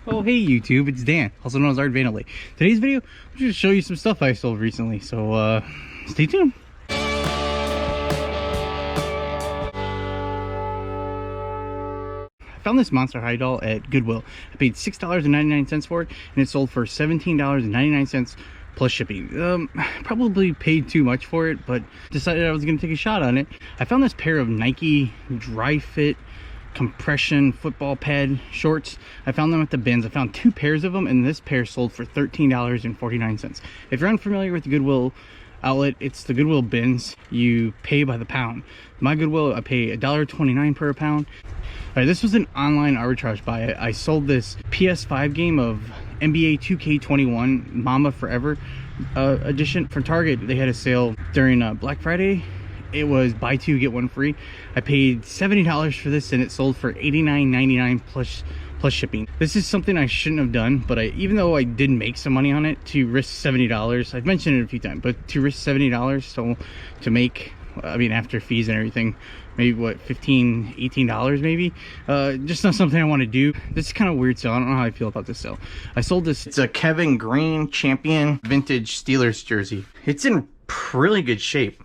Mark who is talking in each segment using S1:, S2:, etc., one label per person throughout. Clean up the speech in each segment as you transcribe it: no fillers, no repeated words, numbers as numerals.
S1: Oh hey YouTube, it's Dan, also known as Art Vanderlei. Today's video, I'm just show you some stuff I sold recently, so stay tuned. I found this Monster High doll at Goodwill. I paid $6.99 for it, and it sold for $17.99 plus shipping. Probably paid too much for it, but decided I was going to take a shot on it. I found this pair of Nike Dry Fit compression football pad shorts. I found them at the bins. I found two pairs of them, and this pair sold for $13.49. If you're unfamiliar with the Goodwill outlet, it's the Goodwill bins. You pay by the pound. My Goodwill, I pay $1.29 per pound. All right, this was an online arbitrage buy. I sold this PS5 game of NBA 2K21 Mamba Forever edition from Target. They had a sale during Black Friday. It was buy two get one free. I paid $70 for this, and it sold for $89.99 plus shipping. This is something I shouldn't have done, but even though I did make some money on it, to risk $70, I've mentioned it a few times, but to risk $70, so to make, I mean, after fees and everything, maybe what, $15, $18 maybe, just not something I want to do. This is kind of weird, so I don't know how I feel about this sale. I sold this. It's a Kevin Green champion vintage Steelers jersey. It's in really good shape,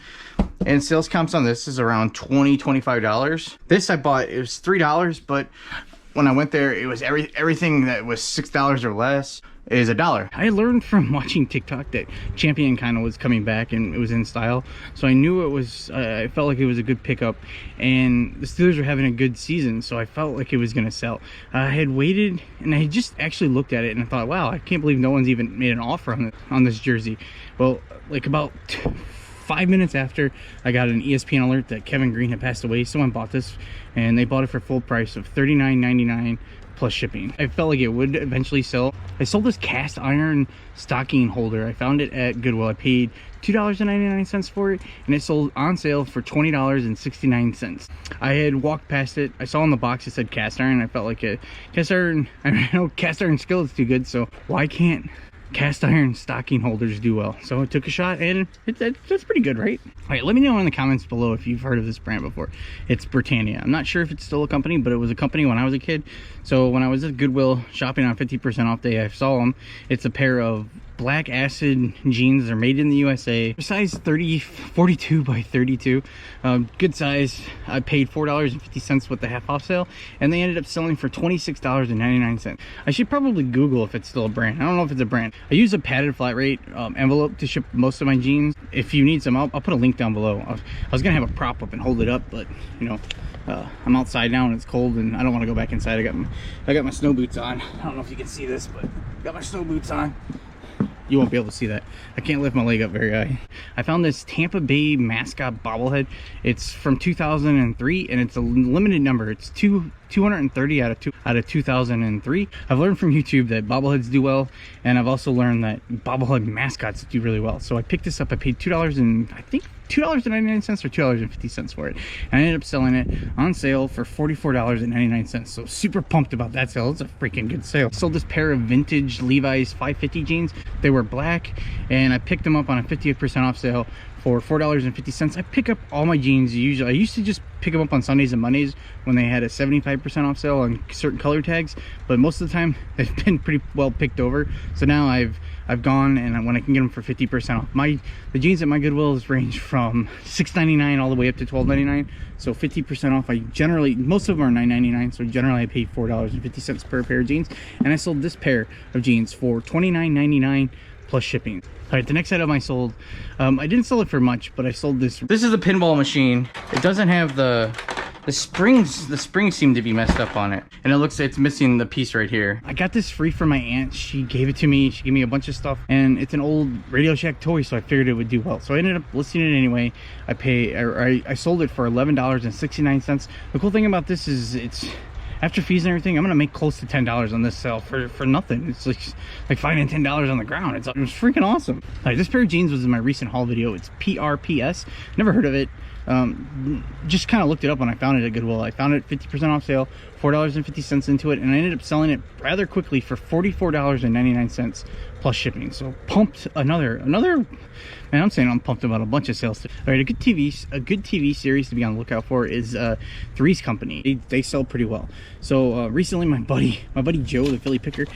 S1: and sales comps on this is around $20-$25. This I bought, it was $3, but when I went there, it was everything that was $6 or less is $1. I learned from watching TikTok that Champion kind of was coming back and it was in style, so I knew it was, I felt like it was a good pickup, and the Steelers were having a good season, so I felt like it was going to sell. I had waited, and I just actually looked at it and I thought, wow, I can't believe no one's even made an offer on this jersey. Well, like about 5 minutes after, I got an ESPN alert that Kevin Green had passed away. Someone bought this, and they bought it for full price of $39.99 plus shipping. I felt like it would eventually sell. I sold this cast iron stocking holder. I found it at Goodwill. I paid $2.99 for it, and it sold on sale for $20.69. I had walked past it. I saw on the box it said cast iron. I felt like a cast iron, I know cast iron skillet's too good, so why can't cast iron stocking holders do well? So I took a shot, and that's pretty good, right? All right, let me know in the comments below if you've heard of this brand before. It's Britannia. I'm not sure if it's still a company, but it was a company when I was a kid. So when I was at Goodwill shopping on 50% off day, I saw them. It's a pair of black acid jeans. They're made in the USA, size 42 by 32, good size. I paid $4.50 with the half off sale, and they ended up selling for $26.99. I should probably Google if it's still a brand. I don't know if it's a brand. I use a padded flat rate envelope to ship most of my jeans. If you need some, I'll put a link down below. I was gonna have a prop up and hold it up, but you know, I'm outside now and it's cold, and I don't want to go back inside. I got my snow boots on. I don't know if you can see this, but I got my snow boots on. You won't be able to see that. I can't lift my leg up very high. I found this Tampa Bay Mascot bobblehead. It's from 2003, and it's a limited number. It's 230 out of 2003. I've learned from YouTube that bobbleheads do well, and I've also learned that bobblehead mascots do really well. So I picked this up. I paid $2.99 or $2.50 for it, and I ended up selling it on sale for $44.99. So super pumped about that sale. It's a freaking good sale. I sold this pair of vintage Levi's 550 jeans. They were black, and I picked them up on a 50% off sale for $4.50. I pick up all my jeans usually. I used to just pick them up on Sundays and Mondays when they had a 75% off sale on certain color tags, but most of the time they've been pretty well picked over. So now I've gone, and when I can get them for 50% off. The jeans at my Goodwills range from $6.99 all the way up to $12.99. So 50% off. Most of them are $9.99. So generally I pay $4.50 per pair of jeans, and I sold this pair of jeans for $29.99 plus shipping. All right, the next item I sold, I didn't sell it for much, but I sold this. This is a pinball machine. It doesn't have the springs. The springs seem to be messed up on it, and it looks like it's missing the piece right here. I got this free from my aunt. She gave it to me. She gave me a bunch of stuff, and it's an old Radio Shack toy, so I figured it would do well. So I ended up listing it anyway. I sold it for $11.69. The cool thing about this is it's, after fees and everything, I'm gonna make close to $10 on this sale for nothing. It's like finding $10 on the ground. It was freaking awesome. All right, this pair of jeans was in my recent haul video. It's PRPS. Never heard of it. Just kind of looked it up when I found it at Goodwill. I found it 50% off sale $4.50 into it, and I ended up selling it rather quickly for $44.99 plus shipping. So pumped another man, I'm saying I'm pumped about a bunch of sales. All right, a good TV series to be on the lookout for is Three's Company. They sell pretty well. So recently my buddy Joe, the Philly picker,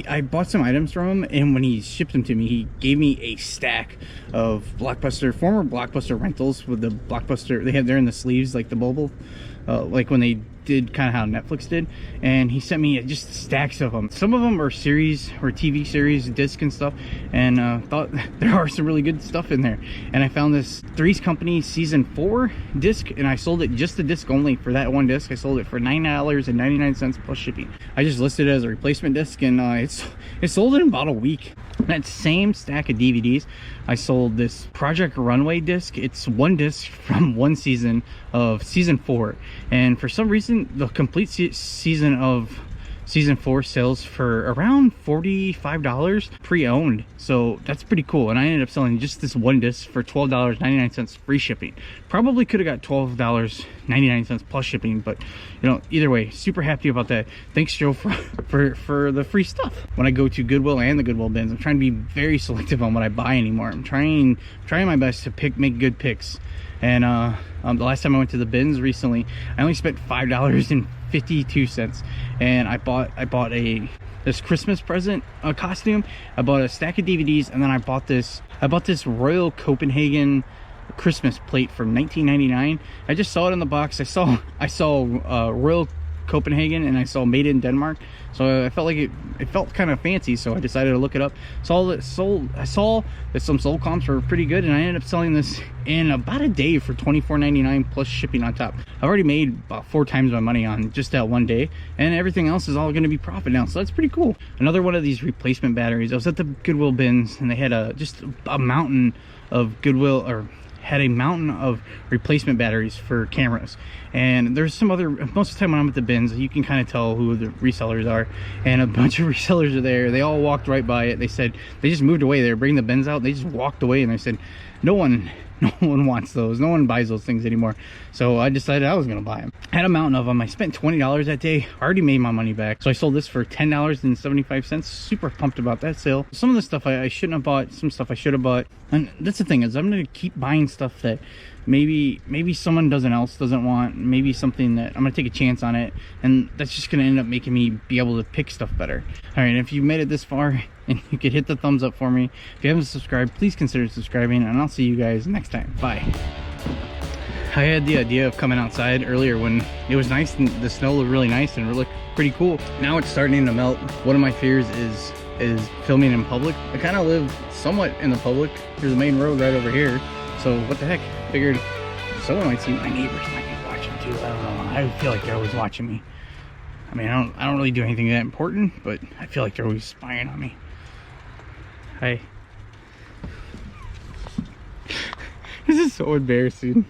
S1: I bought some items from him, and when he shipped them to me, he gave me a stack of former Blockbuster rentals with the Blockbuster. They're in the sleeves, like the bubble, like when they did kind of how Netflix did, and he sent me just stacks of them. Some of them are series or TV series disc and stuff, and thought there are some really good stuff in there. And I found this Three's Company season 4 disc, and I sold it just the disc only. For that one disc, I sold it for $9.99 plus shipping. I just listed it as a replacement disc, and it sold in about a week. That same stack of DVDs, I sold this Project Runway disc. It's one disc from one season of season 4, and for some reason the complete season of season 4 sells for around $45 pre-owned. So that's pretty cool, and I ended up selling just this one disc for $12.99 free shipping. Probably could have got $12.99 plus shipping, but you know, either way, super happy about that. Thanks, Joe, for the free stuff. When I go to Goodwill and the Goodwill bins, I'm trying to be very selective on what I buy anymore. I'm trying my best to make good picks. And the last time I went to the bins recently, I only spent $5.52, and I bought this Christmas present costume. I bought a stack of DVDs, and then I bought this Royal Copenhagen Christmas plate from 1999. I just saw it in the box. I saw Royal Copenhagen, and I saw Made in Denmark, so I felt like it felt kind of fancy, so I decided to look it up. I saw that some sold comps were pretty good, and I ended up selling this in about a day for $24.99 plus shipping on top. I've already made about 4 times my money on just that one day, and everything else is all going to be profit now, so that's pretty cool. Another one of these replacement batteries. I was at the Goodwill bins, and they had just a mountain of replacement batteries for cameras. And there's some other, most of the time when I'm at the bins, you can kind of tell who the resellers are, and a bunch of resellers are there. They all walked right by it. They said they just moved away. They were bringing the bins out. They just walked away, and they said no one wants those. No one buys those things anymore. So I decided I was gonna buy them. I had a mountain of them. I spent $20 that day. I already made my money back, so I sold this for $10.75. Super pumped about that sale. Some of the stuff I shouldn't have bought, some stuff I should have bought, and that's the thing, is I'm gonna keep buying stuff that maybe someone else doesn't want. Maybe something that I'm gonna take a chance on it, and that's just gonna end up making me be able to pick stuff better. All right, if you made it this far, and you could hit the thumbs up for me. If you haven't subscribed, please consider subscribing, and I'll see you guys next time. Bye. I had the idea of coming outside earlier when it was nice and the snow looked really nice and it looked pretty cool. Now it's starting to melt. One of my fears is filming in public. I kind of live somewhat in the public. There's a main road right over here, so what the heck? Figured someone might see. My neighbors might be watching too. I don't know. I feel like they're always watching me. I mean, I don't really do anything that important, but I feel like they're always spying on me. Hi. This is so embarrassing.